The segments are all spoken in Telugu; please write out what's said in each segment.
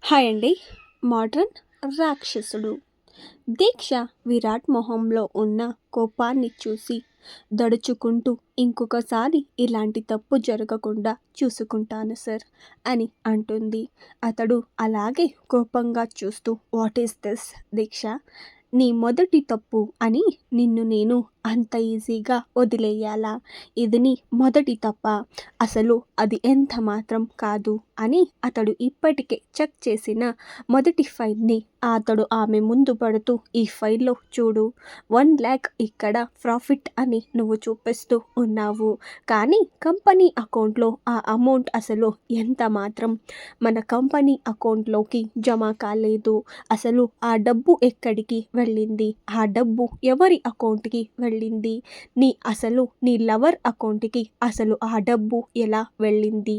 హాయ్ అండి. మోడ్రన్ రాక్షసుడు. దీక్ష విరాట్ మొహంలో ఉన్న కోపాన్ని చూసి దడుచుకుంటూ ఇంకొకసారి ఇలాంటి తప్పు జరగకుండా చూసుకుంటాను సార్ అని అంటుంది. అతడు అలాగే కోపంగా చూస్తూ వాట్ ఈస్ దిస్ దీక్ష, నీ మొదటి తప్పు అని నిన్ను నేను అంత ఈజీగా వదిలేయాలా? ఇది నీ మొదటి తప్ప, అసలు అది ఎంత మాత్రం కాదు అని అతడు ఇప్పటికే చెక్ చేసిన మొదటి ఫైల్ని అతడు ఆమె ముందు పడుతూ, ఈ ఫైల్లో చూడు, 1,00,000 ఇక్కడ ప్రాఫిట్ అని నువ్వు చూపిస్తూ ఉన్నావు, కానీ కంపెనీ అకౌంట్లో ఆ అమౌంట్ అసలు ఎంత మాత్రం మన కంపెనీ అకౌంట్లోకి జమ కాలేదు. అసలు ఆ డబ్బు ఎక్కడికి వెళ్ళింది? ఆ డబ్బు ఎవరి అకౌంట్కి వెళ్ళింది? నీ లవర్ అకౌంట్కి అసలు ఆ డబ్బు ఎలా వెళ్ళింది?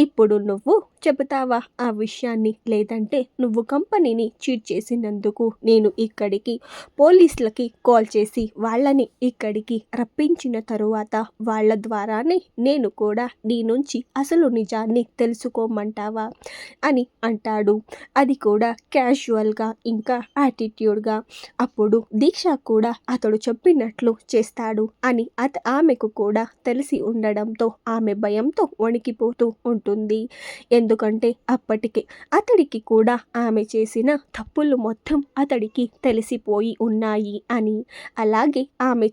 ఇప్పుడు నువ్వు చెబుతావా ఆ విషయాన్ని? లేదంటే నువ్వు కంపెనీని చీట్ చేసినందుకు నేను ఇక్కడికి పోలీసులకి కాల్ చేసి వాళ్ళని ఇక్కడికి రప్పించిన తరువాత వాళ్ళ ద్వారానే నేను కూడా నీ నుంచి అసలు నిజాన్ని తెలుసుకోమంటావా అని అంటాడు. అది కూడా క్యాజువల్గా, ఇంకా యాటిట్యూడ్గా. అప్పుడు దీక్ష కూడా అతడు చెప్పినట్లు చేస్తాడు అని ఆమెకు కూడా తెలిసి ఉండడంతో ఆమె భయంతో వణికిపోతూ ఉంటుంది. ఎందుకంటే అప్పటికే అతడికి కూడా ఆమె చేసిన తప్పులు మొత్తం అతడికి తెలిసిపోయి ఉన్నాయి అని. అలాగే ఆమె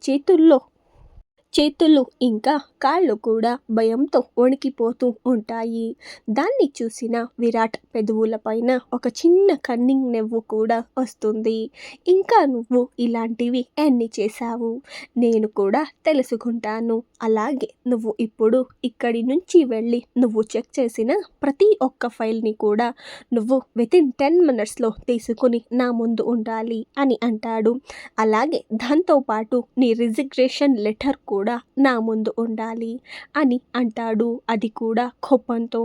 చేతులు ఇంకా కాళ్ళు కూడా భయంతో వణికిపోతూ ఉంటాయి. దాన్ని చూసిన విరాట్ పెదవులపైన ఒక చిన్న కన్నింగ్ నవ్వు కూడా వస్తుంది. ఇంకా నువ్వు ఇలాంటివి ఎన్ని చేశావు? నేను కూడా తెలుసుకుంటాను. అలాగే నువ్వు ఇప్పుడు ఇక్కడి నుంచి వెళ్ళి నువ్వు చెక్ చేసిన ప్రతి ఒక్క ఫైల్ని కూడా నువ్వు వితిన్ 10 minutesలో తీసుకుని నా ముందు ఉండాలి అని అంటాడు. అలాగే దాంతోపాటు నీ రిజిగ్నేషన్ లెటర్ కూడా నా ముందు ఉండాలి అని అంటాడు. అది కూడా కోపంతో.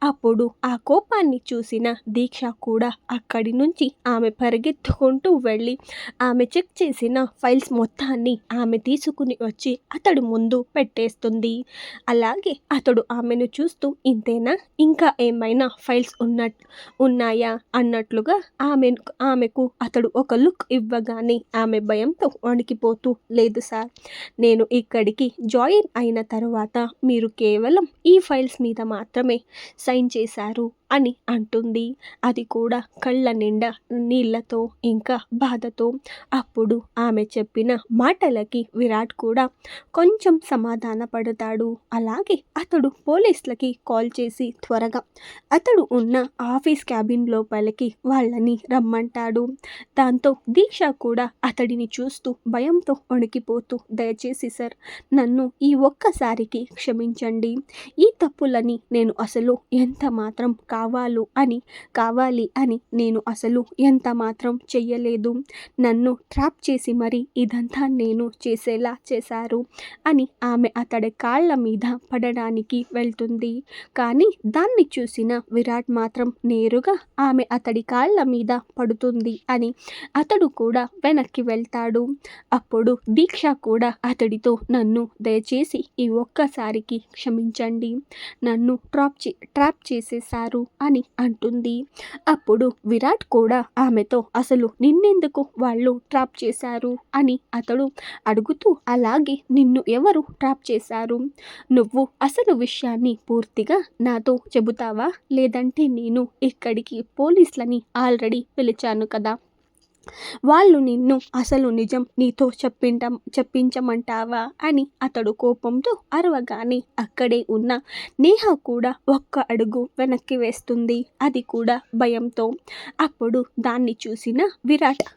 అప్పుడు ఆ కోపాన్ని చూసిన దీక్ష కూడా అక్కడి నుంచి ఆమె పరిగెత్తుకుంటూ వెళ్ళి ఆమె చెక్ చేసిన ఫైల్స్ మొత్తాన్ని ఆమె తీసుకుని వచ్చి అతడి ముందు పెట్టేస్తుంది. అలాగే అతడు ఆమెను చూస్తూ, ఇంతేనా, ఇంకా ఏమైనా ఫైల్స్ ఉన్నాయా అన్నట్లుగా ఆమెకు అతడు ఒక లుక్ ఇవ్వగానే ఆమె భయంతో వణికిపోతూ, లేదు సార్, నేను ఇక్కడికి జాయిన్ అయిన తర్వాత మీరు కేవలం ఈ ఫైల్స్ మీద మాత్రమే సైన్ చేశారు అని అంటుంది. అది కూడా కళ్ళ నిండా నీళ్లతో ఇంకా బాధతో. అప్పుడు ఆమె చెప్పిన మాటలకి విరాట్ కూడా కొంచెం సమాధాన పడతాడు. అలాగే అతడు పోలీసులకి కాల్ చేసి త్వరగా అతడు ఉన్న ఆఫీస్ క్యాబిన్ లోపలికి వాళ్ళని రమ్మంటాడు. దాంతో దీక్ష కూడా అతడిని చూస్తూ భయంతో వణికిపోతూ, దయచేసి సార్, నన్ను ఈ ఒక్కసారికి క్షమించండి. ఈ తప్పులని నేను అసలు ఎంత మాత్రం కావాలి అని నేను అసలు ఎంత మాత్రం చెయ్యలేదు. నన్ను ట్రాప్ చేసి మరి ఇదంతా నేను చేసేలా చేశారు అని ఆమె అతడి కాళ్ళ మీద పడడానికి వెళ్తుంది. కానీ దాన్ని చూసిన విరాట్ మాత్రం నేరుగా ఆమె అతడి కాళ్ళ మీద పడుతుంది అని అతడు కూడా వెనక్కి వెళ్తాడు. అప్పుడు దీక్ష కూడా అతడితో, నన్ను దయచేసి ఈ ఒక్కసారికి క్షమించండి, నన్ను ట్రాప్ చేసేశారు అని అంటుంది. అప్పుడు విరాట్ కూడా ఆమెతో, అసలు నిన్నెందుకు వాళ్ళు ట్రాప్ చేశారు అని అతడు అడుగుతూ, అలాగే నిన్ను ఎవరు ట్రాప్ చేశారు? నువ్వు అసలు విషయాన్ని పూర్తిగా నాతో చెబుతావా? లేదంటే నేను ఇక్కడికి పోలీసులని ఆల్రెడీ పిలిచాను కదా, వాళ్ళు నిన్ను అసలు నిజం నీతో చెప్పించమంటావా అని అతడు కోపంతో అరవగానే అక్కడే ఉన్న నేహ కూడా ఒక్క అడుగు వెనక్కి వేస్తుంది. అది కూడా భయంతో. అప్పుడు దాన్ని చూసిన విరాట్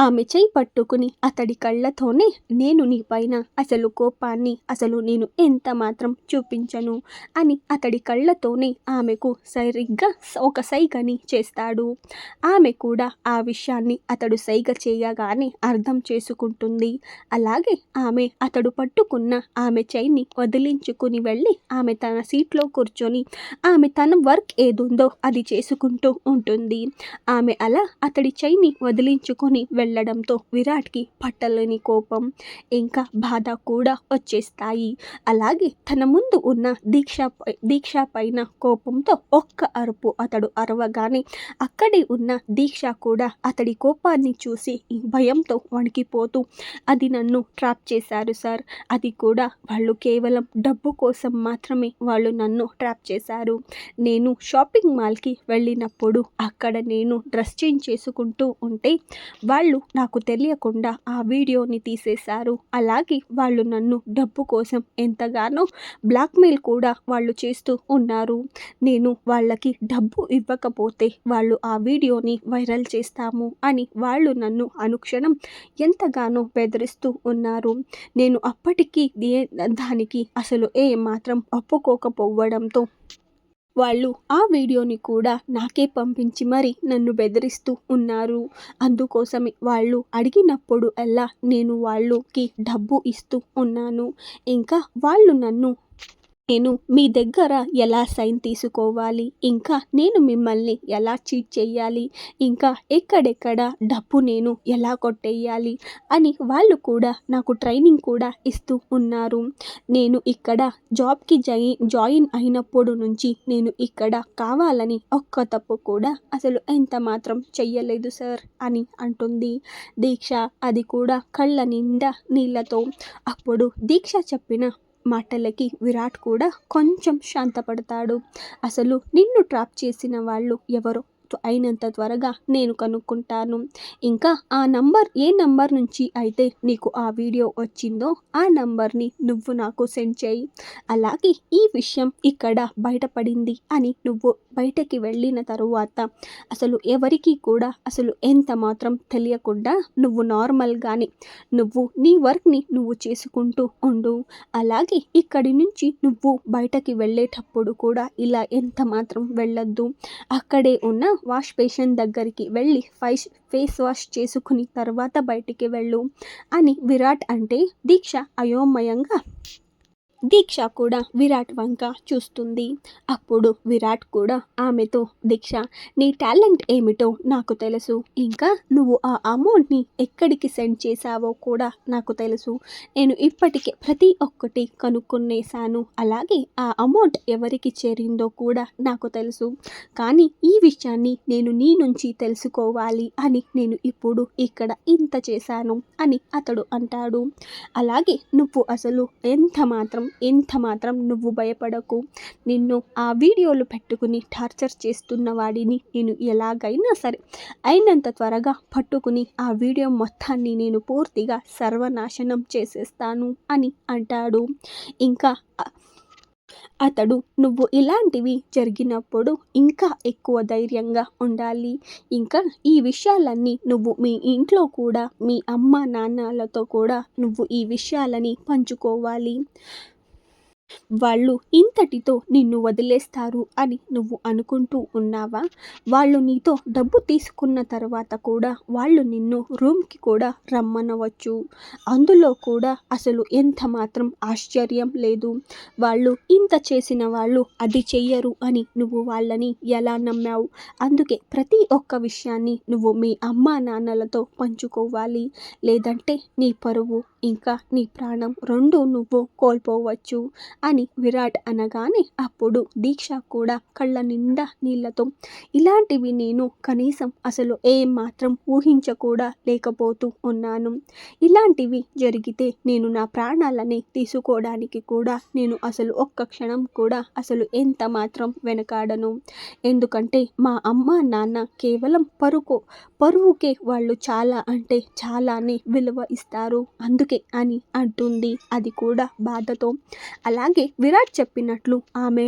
ఆమె చేయి పట్టుకుని అతడి కళ్ళతోనే, నేను నీ పైన అసలు కోపాన్ని అసలు నేను ఎంత మాత్రం చూపించను అని అతడి కళ్ళతోనే ఆమెకు సరిగ్గా ఒక సైగని చేస్తాడు. ఆమె కూడా ఆ విషయాన్ని అతడు సైగ చేయగానే అర్థం చేసుకుంటుంది. అలాగే ఆమె అతడు పట్టుకున్న ఆమె చేయిని వదిలించుకుని వెళ్ళి ఆమె తన సీట్లో కూర్చొని ఆమె తన వర్క్ ఏదుందో అది చేసుకుంటూ ఉంటుంది. ఆమె అలా అతడి చేయిని వదిలించుకొని తీసుకుని వెళ్ళడంతో విరాట్కి పట్టలేని కోపం ఇంకా బాధ కూడా వచ్చేస్తాయి. అలాగే తన ముందు ఉన్న దీక్ష పైన కోపంతో ఒక్క అరుపు అతడు అరవగానే అక్కడే ఉన్న దీక్ష కూడా అతడి కోపాన్ని చూసి భయంతో వణికిపోతూ, అది నన్ను ట్రాప్ చేశారు సార్, అది కూడా వాళ్ళు కేవలం డబ్బు కోసం మాత్రమే వాళ్ళు నన్ను ట్రాప్ చేశారు. నేను షాపింగ్ మాల్కి వెళ్ళినప్పుడు అక్కడ నేను డ్రెస్ చేంజ్ చేసుకుంటూ ఉంటే వాళ్ళు నాకు తెలియకుండా ఆ వీడియోని తీసేశారు. అలాగే వాళ్ళు నన్ను డబ్బు కోసం ఎంతగానో బ్లాక్మెయిల్ కూడా వాళ్ళు చేస్తూ ఉన్నారు. నేను వాళ్ళకి డబ్బు ఇవ్వకపోతే వాళ్ళు ఆ వీడియోని వైరల్ చేస్తాము అని వాళ్ళు నన్ను అనుక్షణం ఎంతగానో బెదిరిస్తూ ఉన్నారు. నేను అప్పటికీ దానికి అసలు మాత్రం ఒప్పుకోకపోవడంతో వాళ్ళు ఆ వీడియోని కూడా నాకే పంపించి మరి నన్ను బెదిరిస్తూ ఉన్నారు. అందుకోసమే వాళ్ళు అడిగినప్పుడు నేను వాళ్ళకి డబ్బు ఇస్తూ ఉన్నాను. ఇంకా వాళ్ళు నేను మీ దగ్గర ఎలా సైన్ తీసుకోవాలి, ఇంకా నేను మిమ్మల్ని ఎలా చీట్ చేయాలి, ఇంకా ఎక్కడెక్కడ డబ్బు నేను ఎలా కొట్టేయాలి అని వాళ్ళు కూడా నాకు ట్రైనింగ్ కూడా ఇస్తూ ఉన్నారు. నేను ఇక్కడ జాబ్కి జాయిన్ అయినప్పుడు నుంచి నేను ఇక్కడ కావాలని ఒక్క తప్పు కూడా అసలు ఎంత మాత్రం చెయ్యలేదు సార్ అని అంటుంది దీక్ష, అది కూడా కళ్ళ నిండా నీళ్ళతో. అప్పుడు దీక్ష చెప్పిన మాటలకి విరాట్ కూడా కొంచెం శాంతపడతాడు. అసలు నిన్ను ట్రాప్ చేసిన వాళ్ళు ఎవరో అయినంత త్వరగా నేను కనుక్కుంటాను. ఇంకా ఏ నంబర్ నుంచి అయితే నీకు ఆ వీడియో వచ్చిందో ఆ నంబర్ని నువ్వు నాకు సెండ్ చేయి. అలాగే ఈ విషయం ఇక్కడ బయటపడింది అని నువ్వు బయటకి వెళ్ళిన తరువాత అసలు ఎవరికి కూడా అసలు ఎంత మాత్రం తెలియకుండా నువ్వు నార్మల్గానే నువ్వు నీ వర్క్ని నువ్వు చేసుకుంటూ ఉండు. అలాగే ఇక్కడి నుంచి నువ్వు బయటకి వెళ్ళేటప్పుడు కూడా ఇలా ఎంత మాత్రం వెళ్ళొద్దు. అక్కడే ఉన్న వాష్ బేసిన్ దగ్గరికి వెళ్ళి ఫేస్ వాష్ చేసుకుని తర్వాత బయటికి వెళ్ళు అని విరాట్ అంటే దీక్ష అయోమయంగా దీక్ష కూడా విరాట్ వంక చూస్తుంది. అప్పుడు విరాట్ కూడా ఆమెతో, దీక్ష నీ టాలెంట్ ఏమిటో నాకు తెలుసు, ఇంకా నువ్వు ఆ అమౌంట్ని ఎక్కడికి సెండ్ చేశావో కూడా నాకు తెలుసు. నేను ఇప్పటికే ప్రతి ఒక్కటి కనుక్కునేశాను. అలాగే ఆ అమౌంట్ ఎవరికి చేరిందో కూడా నాకు తెలుసు. కానీ ఈ విషయాన్ని నేను నీ నుంచి తెలుసుకోవాలి అని నేను ఇప్పుడు ఇక్కడ ఇంత చేశాను అని అతడు అంటాడు. అలాగే నువ్వు అసలు ఎంత మాత్రం నువ్వు భయపడకు. నిన్ను ఆ వీడియోలు పెట్టుకుని టార్చర్ చేస్తున్న వాడిని నేను ఎలాగైనా సరే అయినంత త్వరగా పట్టుకుని ఆ వీడియో మొత్తాన్ని నేను పూర్తిగా సర్వనాశనం చేసేస్తాను అని అంటాడు. ఇంకా అతడు నువ్వు ఇలాంటివి జరిగినప్పుడు ఇంకా ఎక్కువ ధైర్యంగా ఉండాలి. ఇంకా ఈ విషయాలన్నీ నువ్వు మీ ఇంట్లో కూడా మీ అమ్మ నాన్నలతో కూడా నువ్వు ఈ విషయాలని పంచుకోవాలి. వాళ్ళు ఇంతటితో నిన్ను వదిలేస్తారు అని నువ్వు అనుకుంటూ ఉన్నావా? వాళ్ళు నీతో డబ్బు తీసుకున్న తర్వాత కూడా వాళ్ళు నిన్ను రూమ్కి కూడా రమ్మనవచ్చు. అందులో కూడా అసలు ఎంత మాత్రం ఆశ్చర్యం లేదు. వాళ్ళు ఇంత చేసిన వాళ్ళు అది చెయ్యరు అని నువ్వు వాళ్ళని ఎలా నమ్మావు? అందుకే ప్రతి ఒక్క విషయాన్ని నువ్వు మీ అమ్మా నాన్నలతో పంచుకోవాలి. లేదంటే నీ పరువు ఇంకా నీ ప్రాణం రెండూ నువ్వు కోల్పోవచ్చు అని విరాట్ అనగానే అప్పుడు దీక్ష కూడా కళ్ళ నిండా నీళ్లతో, ఇలాంటివి నేను కనీసం అసలు మాత్రం ఊహించకూడా లేకపోతూ ఉన్నాను. ఇలాంటివి జరిగితే నేను నా ప్రాణాలని తీసుకోవడానికి కూడా నేను అసలు ఒక్క క్షణం కూడా అసలు ఎంత మాత్రం వెనకాడను. ఎందుకంటే మా అమ్మ నాన్న కేవలం పరువుకే వాళ్ళు చాలా అంటే చాలానే విలువ ఇస్తారు. అందుకే అని అంటుంది, అది కూడా బాధతో. అలాగే విరాట్ చెప్పినట్లు ఆమె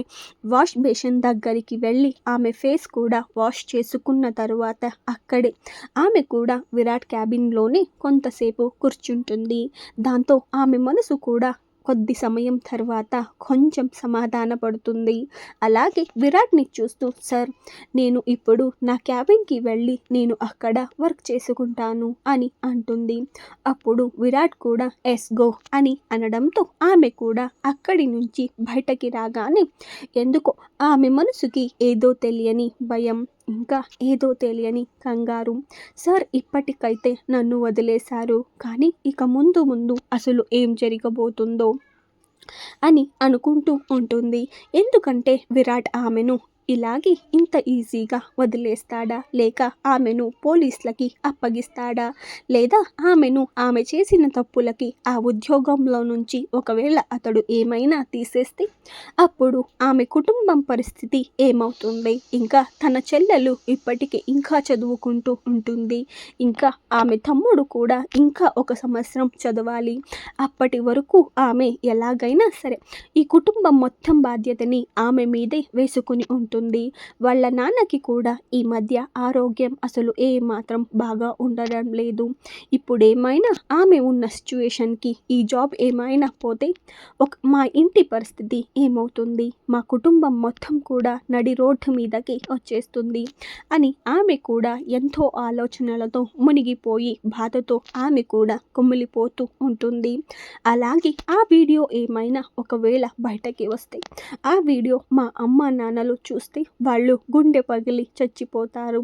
వాష్ బేసిన్ దగ్గరికి వెళ్ళి ఆమె ఫేస్ కూడా వాష్ చేసుకున్న తరువాత అక్కడే ఆమె కూడా విరాట్ క్యాబిన్లోనే కొంతసేపు కూర్చుంటుంది. దాంతో ఆమె మనసు కూడా కొద్ది సమయం తర్వాత కొంచెం సమాధాన పడుతుంది. అలాగే విరాట్ని చూస్తూ, సార్ నేను ఇప్పుడు నా క్యాబిన్కి వెళ్ళి నేను అక్కడ వర్క్ చేసుకుంటాను అని అంటుంది. అప్పుడు విరాట్ కూడా ఎస్ గో అని అనడంతో ఆమె కూడా అక్కడి నుంచి బయటకి రాగానే ఎందుకో ఆమె మనసుకి ఏదో తెలియని భయం ఇంకా ఏదో తెలియని కంగారు. సార్ ఇప్పటికైతే నన్ను వదిలేశారు, కానీ ఇక ముందు ముందు అసలు ఏం జరగబోతుందో అని అనుకుంటూ ఉంటుంది. ఎందుకంటే విరాట్ ఆమెను ఇలాగే ఇంత ఈజీగా వదిలేస్తాడా, లేక ఆమెను పోలీసులకి అప్పగిస్తాడా, లేదా ఆమె చేసిన తప్పులకి ఆ ఉద్యోగంలో నుంచి ఒకవేళ అతడు ఏమైనా తీసేస్తే అప్పుడు ఆమె కుటుంబం పరిస్థితి ఏమవుతుంది? ఇంకా తన చెల్లెలు ఇప్పటికే ఇంకా చదువుకుంటూ ఉంటుంది. ఇంకా ఆమె తమ్ముడు కూడా ఇంకా ఒక సంవత్సరం చదవాలి. అప్పటి వరకు ఆమె ఎలాగైనా సరే ఈ కుటుంబం మొత్తం బాధ్యతని ఆమె మీదే వేసుకుని ఉంటుంది. వాళ్ళ నాన్నకి కూడా ఈ మధ్య ఆరోగ్యం అసలు ఏమాత్రం బాగా ఉండడం లేదు. ఇప్పుడేమైనా ఆమె ఉన్న సిచ్యువేషన్కి ఈ జాబ్ ఏమైనా పోతే మా ఇంటి పరిస్థితి ఏమవుతుంది? మా కుటుంబం మొత్తం కూడా నడి రోడ్డు మీదకి వచ్చేస్తుంది అని ఆమె కూడా ఎంతో ఆలోచనలతో మునిగిపోయి బాధతో ఆమె కూడా కుమిలిపోతూ ఉంటుంది. అలాగే ఆ వీడియో ఏమైనా ఒకవేళ బయటకి వస్తే ఆ వీడియో మా అమ్మ నాన్నలు చూస్తే వాళ్ళు గుండె పగిలి చచ్చిపోతారు.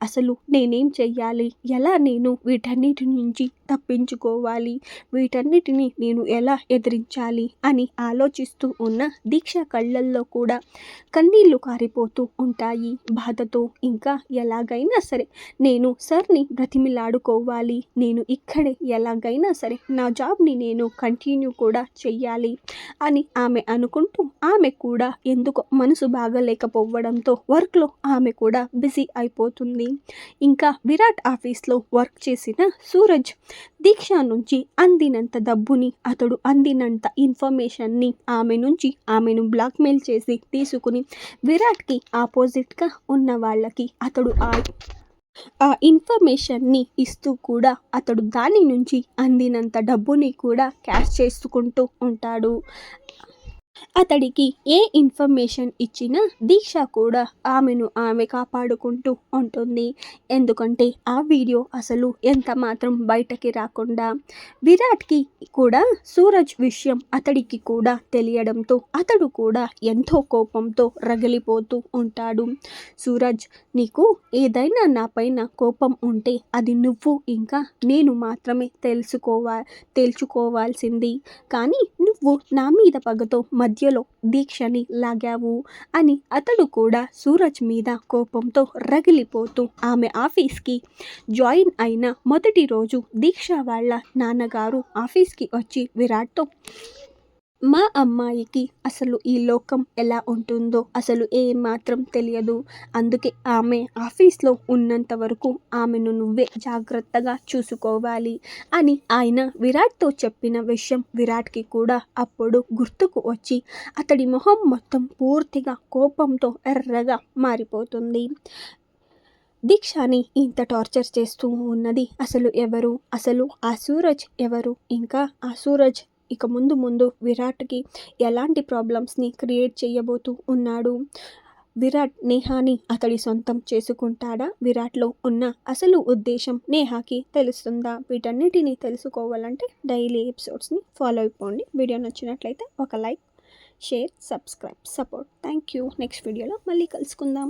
అసలు నేనేం చెయ్యాలి? ఎలా నేను వీటన్నిటి నుంచి తప్పించుకోవాలి? వీటన్నిటిని నేను ఎలా ఎదిరించాలి అని ఆలోచిస్తూ ఉన్న దీక్ష కళ్ళల్లో కూడా కన్నీళ్లు కారిపోతూ ఉంటాయి బాధతో. ఇంకా ఎలాగైనా సరే నేను సార్ని బ్రతిమిలాడుకోవాలి, నేను ఇక్కడే ఎలాగైనా సరే నా జాబ్ని నేను కంటిన్యూ కూడా చెయ్యాలి అని ఆమె అనుకుంటూ ఆమె కూడా ఎందుకో మనసు బాగలేకపోవడంతో వర్క్లో ఆమె కూడా బిజీ అయిపోతుంది. ఇంకా విరాట్ ఆఫీస్లో వర్క్ చేసిన సూరజ్ దీక్ష నుంచి అందినంత డబ్బుని, అతడు అందినంత ఇన్ఫర్మేషన్ని ఆమె నుంచి ఆమెను బ్లాక్మెయిల్ చేసి తీసుకుని విరాట్కి ఆపోజిట్గా ఉన్న వాళ్ళకి అతడు ఆ ఇన్ఫర్మేషన్ని ఇస్తూ కూడా అతడు దాని నుంచి అందినంత డబ్బుని కూడా క్యాష్ చేసుకుంటూ ఉంటాడు. అతడికి ఏ ఇన్ఫర్మేషన్ ఇచ్చినా దీక్ష కూడా ఆమె కాపాడుకుంటూ ఉంటుంది. ఎందుకంటే ఆ వీడియో అసలు ఎంత మాత్రం బయటకి రాకుండా విరాట్కి కూడా సూరజ్ విషయం అతడికి కూడా తెలియడంతో అతడు కూడా ఎంతో కోపంతో రగిలిపోతూ ఉంటాడు. సూరజ్, నీకు ఏదైనా నా పైన కోపం ఉంటే అది నువ్వు ఇంకా నేను మాత్రమే తేల్చుకోవాల్సింది, కానీ నువ్వు నా మీద పగతో మధ్యలో దీక్షని లాగావు అని అతడు కూడా సూరజ్ మీద కోపంతో రగిలిపోతూ ఆమె ఆఫీస్కి జాయిన్ అయిన మొదటి రోజు దీక్ష వాళ్ళ నాన్నగారు ఆఫీస్కి వచ్చి విరాట్తో, మా అమ్మాయికి అసలు ఈ లోకం ఎలా ఉంటుందో అసలు ఏమాత్రం తెలియదు, అందుకే ఆమె ఆఫీస్లో ఉన్నంత వరకు ఆమెను నువ్వే జాగ్రత్తగా చూసుకోవాలి అని ఆయన విరాట్తో చెప్పిన విషయం విరాట్కి కూడా అప్పుడు గుర్తుకు వచ్చి అతడి మొహం మొత్తం పూర్తిగా కోపంతో ఎర్రగా మారిపోతుంది. దీక్షని ఇంత టార్చర్ చేస్తూ ఉన్నది అసలు ఎవరు? అసలు ఆ సూరజ్ ఎవరు? ఇంకా ఆ సూరజ్ ఇక ముందు విరాట్కి ఎలాంటి ప్రాబ్లమ్స్ని క్రియేట్ చేయబోతూ ఉన్నాడు? విరాట్ నేహాని అతడి సొంతం చేసుకుంటాడా? విరాట్లో ఉన్న అసలు ఉద్దేశం నేహాకి తెలుస్తుందా? వీటన్నిటిని తెలుసుకోవాలంటే డైలీ ఎపిసోడ్స్ని ఫాలో అయిపోండి. వీడియో నచ్చినట్లయితే ఒక like, share, subscribe, support. Thank you. Next వీడియోలో మళ్ళీ కలుసుకుందాం.